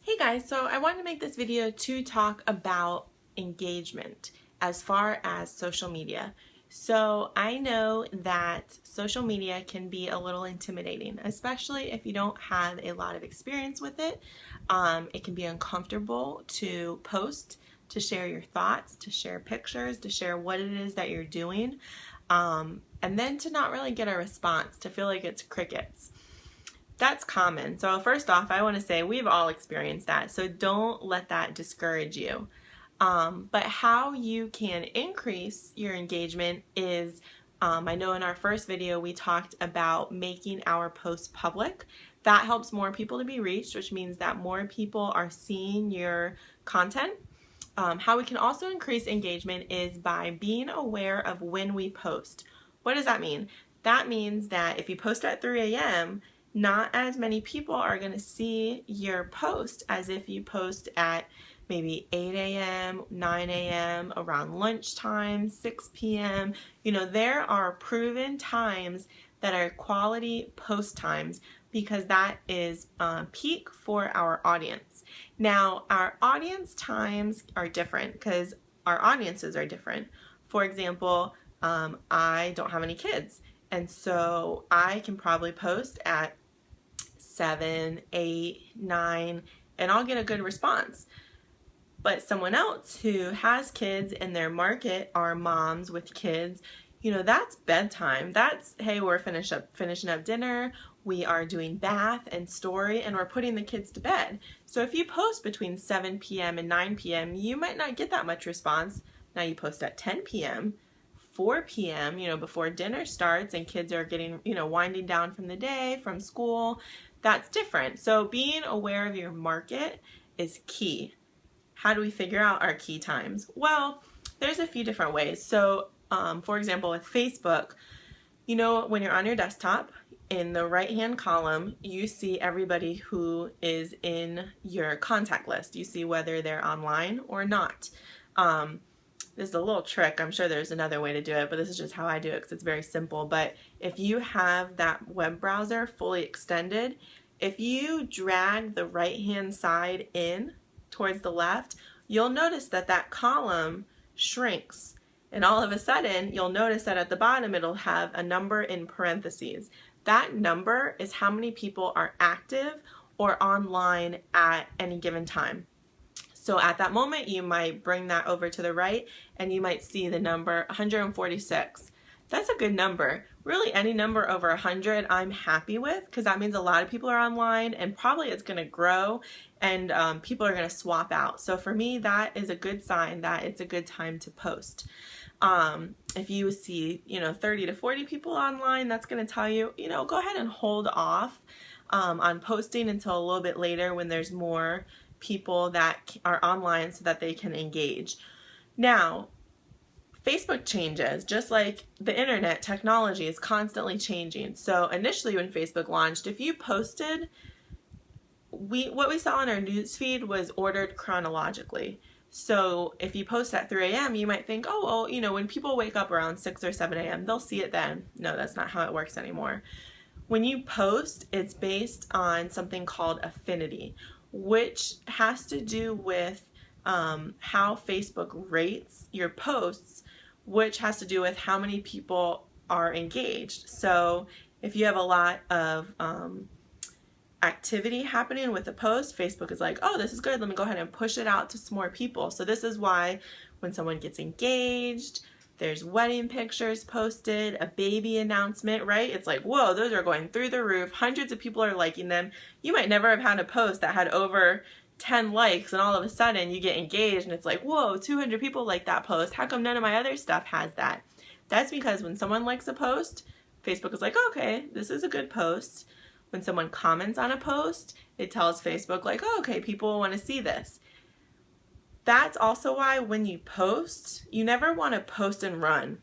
Hey guys, so I wanted to make this video to talk about engagement as far as social media. So I know that social media can be a little intimidating, especially if you don't have a lot of experience with it. It can be uncomfortable to post, to share your thoughts, to share pictures, to share what it is that you're doing, and then to not really get a response, to feel like it's crickets. That's common. So first off, I want to say we've all experienced that. So don't let that discourage you. But how you can increase your engagement is, I know in our first video we talked about making our posts public. That helps more people to be reached, which means that more people are seeing your content. How we can also increase engagement is by being aware of when we post. What does that mean? That means that if you post at 3 a.m., not as many people are going to see your post as if you post at maybe 8 a.m., 9 a.m., around lunchtime, 6 p.m. You know, there are proven times that are quality post times because that is peak for our audience. Now, our audience times are different because our audiences are different. For example, I don't have any kids, and so I can probably post at 7, 8, 9, and I'll get a good response. But someone else who has kids in their market are moms with kids. You know, that's bedtime. That's, hey, we're finishing up dinner, we are doing bath and story, and we're putting the kids to bed. So if you post between 7 p.m. and 9 p.m., you might not get that much response. Now you post at 10 p.m., 4 p.m., you know, before dinner starts and kids are getting, you know, winding down from the day, from school. That's different. So being aware of your market is key. How do we figure out our key times? Well, there's a few different ways. So for example, with Facebook, you know, when you're on your desktop, in the right-hand column, you see everybody who is in your contact list. You see whether they're online or not. This is a little trick. I'm sure there's another way to do it, but this is just how I do it because it's very simple. But if you have that web browser fully extended, if you drag the right-hand side in towards the left, you'll notice that that column shrinks. And all of a sudden, you'll notice that at the bottom, it'll have a number in parentheses. That number is how many people are active or online at any given time. So at that moment, you might bring that over to the right and you might see the number 146. That's a good number. Really, any number over 100 I'm happy with because that means a lot of people are online and probably it's going to grow and people are going to swap out. So for me, that is a good sign that it's a good time to post. If you see, you know, 30 to 40 people online, that's going to tell you, you know, go ahead and hold off on posting until a little bit later when there's more people that are online so that they can engage. Now, Facebook changes, just like the internet, technology is constantly changing. So initially when Facebook launched, if you posted, what we saw in our news feed was ordered chronologically. So if you post at 3 a.m., you might think, oh, well, you know, when people wake up around 6 or 7 a.m., they'll see it then. No, that's not how it works anymore. When you post, it's based on something called Affinity, which has to do with how Facebook rates your posts, which has to do with how many people are engaged. So if you have a lot of activity happening with a post, Facebook is like, oh, this is good, let me go ahead and push it out to some more people. So this is why when someone gets engaged, there's wedding pictures posted, a baby announcement, right? It's like, whoa, those are going through the roof. Hundreds of people are liking them. You might never have had a post that had over 10 likes and all of a sudden you get engaged and it's like, whoa, 200 people like that post. How come none of my other stuff has that? That's because when someone likes a post, Facebook is like, okay, this is a good post. When someone comments on a post, it tells Facebook like, oh, okay, people want to see this. That's also why when you post, you never want to post and run.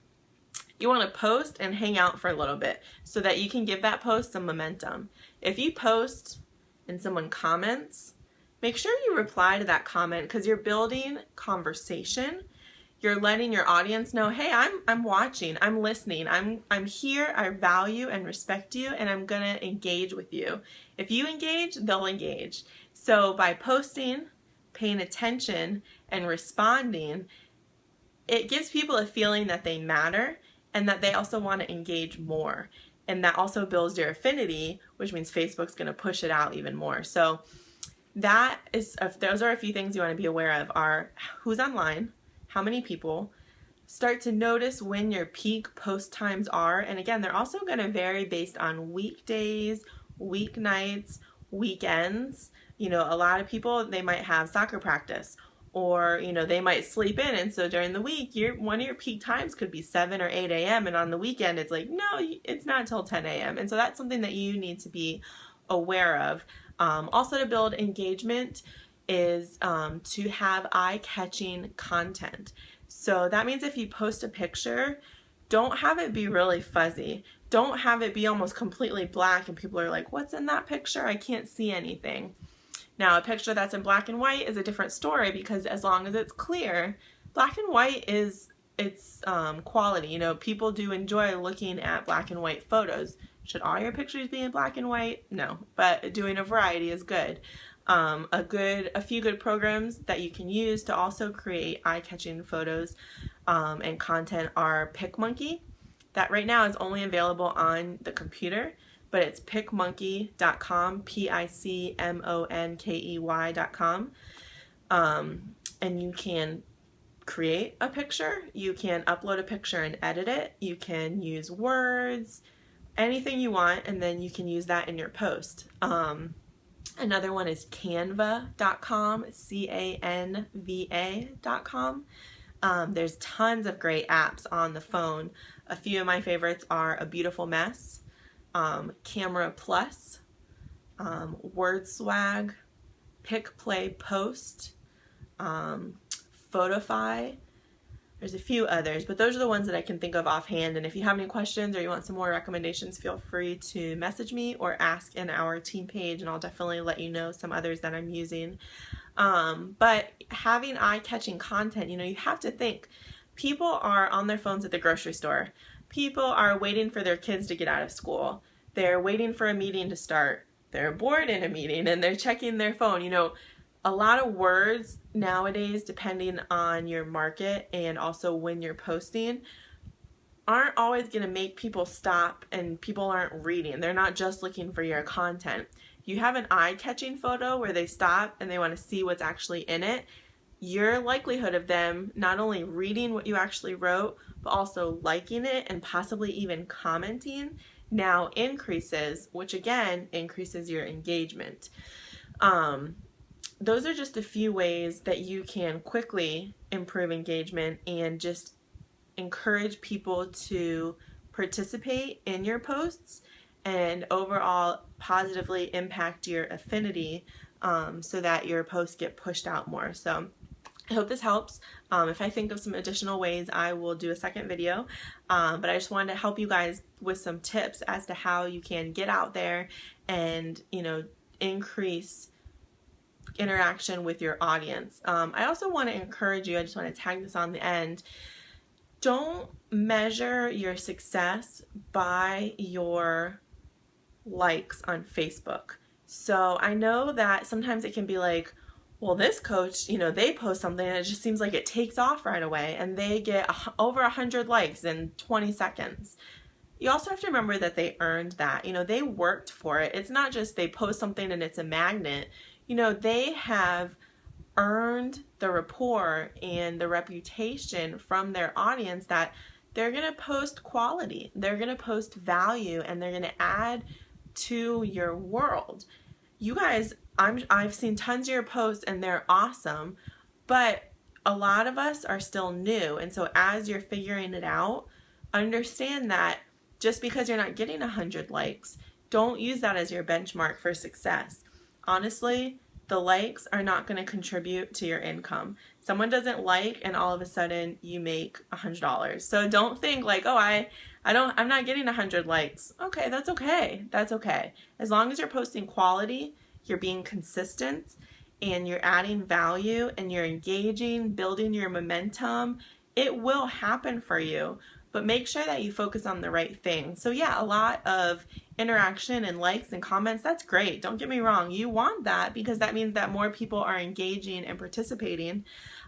You want to post and hang out for a little bit so that you can give that post some momentum. If you post and someone comments, make sure you reply to that comment because you're building conversation. You're letting your audience know, hey, I'm watching, I'm listening, I'm here, I value and respect you, and I'm gonna engage with you. If you engage, they'll engage. So by posting, paying attention, and responding, it gives people a feeling that they matter and that they also want to engage more. And that also builds your affinity, which means Facebook's going to push it out even more. So those are a few things you want to be aware of: are who's online, how many people. Start to notice when your peak post times are. And again, they're also going to vary based on weekdays, weeknights, weekends. You know, a lot of people, they might have soccer practice, or, you know, they might sleep in. And so during the week, one of your peak times could be 7 or 8 a.m. And on the weekend, it's like, no, it's not until 10 a.m. And so that's something that you need to be aware of. Also, to build engagement is to have eye-catching content. So that means if you post a picture, don't have it be really fuzzy. Don't have it be almost completely black and people are like, what's in that picture? I can't see anything. Now, a picture that's in black and white is a different story, because as long as it's clear, black and white is its quality. You know, people do enjoy looking at black and white photos. Should all your pictures be in black and white? No, but doing a variety is good. A few good programs that you can use to also create eye-catching photos and content are PicMonkey. That right now is only available on the computer, but it's picmonkey.com, PICMONKEY.com. And you can create a picture, you can upload a picture and edit it, you can use words, anything you want, and then you can use that in your post. Another one is canva.com, CANVA.com. There's tons of great apps on the phone. A few of my favorites are A Beautiful Mess, Camera Plus, Word Swag, Pick Play Post, Photify. There's a few others, but those are the ones that I can think of offhand. And if you have any questions or you want some more recommendations, feel free to message me or ask in our team page, and I'll definitely let you know some others that I'm using. But having eye-catching content, you know, you have to think. People are on their phones at the grocery store. People are waiting for their kids to get out of school. They're waiting for a meeting to start. They're bored in a meeting and they're checking their phone. You know, a lot of words nowadays, depending on your market and also when you're posting, aren't always going to make people stop, and people aren't reading. They're not just looking for your content. You have an eye-catching photo where they stop and they want to see what's actually in it. Your likelihood of them not only reading what you actually wrote, but also liking it and possibly even commenting now increases, which again increases your engagement. Those are just a few ways that you can quickly improve engagement and just encourage people to participate in your posts and overall positively impact your affinity so that your posts get pushed out more. So I hope this helps. If I think of some additional ways, I will do a second video. But I just wanted to help you guys with some tips as to how you can get out there and, you know, increase interaction with your audience. I also want to encourage you, I just want to tag this on the end, don't measure your success by your likes on Facebook. So I know that sometimes it can be like, well, this coach, you know, they post something and it just seems like it takes off right away and they get over 100 likes in 20 seconds. You also have to remember that they earned that. You know, they worked for it. It's not just they post something and it's a magnet. You know, they have earned the rapport and the reputation from their audience that they're going to post quality, they're going to post value, and they're going to add to your world. You guys, I've seen tons of your posts and they're awesome, but a lot of us are still new. And so as you're figuring it out, understand that just because you're not getting 100 likes, don't use that as your benchmark for success. Honestly, the likes are not going to contribute to your income. Someone doesn't like and all of a sudden you make $100. So don't think like, oh, I'm not getting 100 likes. Okay, that's okay. That's okay. As long as you're posting quality, you're being consistent, and you're adding value and you're engaging, building your momentum, it will happen for you, but make sure that you focus on the right thing. So yeah, a lot of interaction and likes and comments, that's great. Don't get me wrong. You want that because that means that more people are engaging and participating.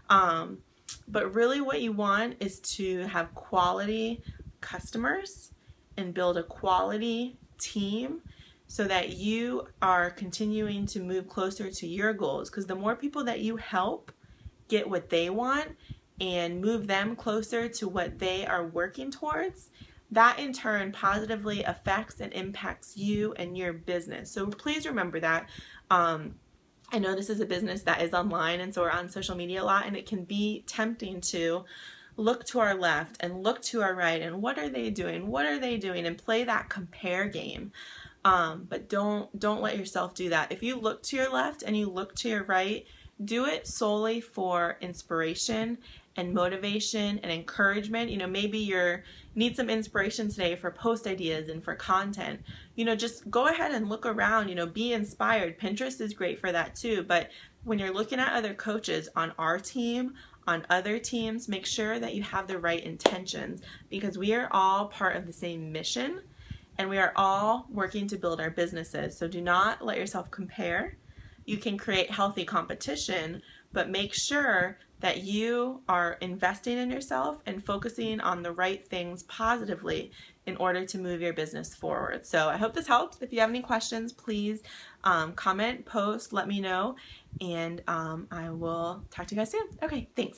But really what you want is to have quality customers and build a quality team so that you are continuing to move closer to your goals. Because the more people that you help get what they want and move them closer to what they are working towards, that in turn positively affects and impacts you and your business. So please remember that. I know this is a business that is online, and so we're on social media a lot, and it can be tempting to look to our left and look to our right and what are they doing? What are they doing? And play that compare game. But don't let yourself do that. If you look to your left and you look to your right, do it solely for inspiration and motivation and encouragement. Maybe you need some inspiration today for post ideas and for content. Just go ahead and look around, be inspired. Pinterest is great for that too. But when you're looking at other coaches on our team, on other teams, make sure that you have the right intentions, because we are all part of the same mission and we are all working to build our businesses. So do not let yourself compare. You can create healthy competition, but make sure that you are investing in yourself and focusing on the right things positively in order to move your business forward. So I hope this helps. If you have any questions, please comment, post, let me know, and I will talk to you guys soon. Okay, thanks.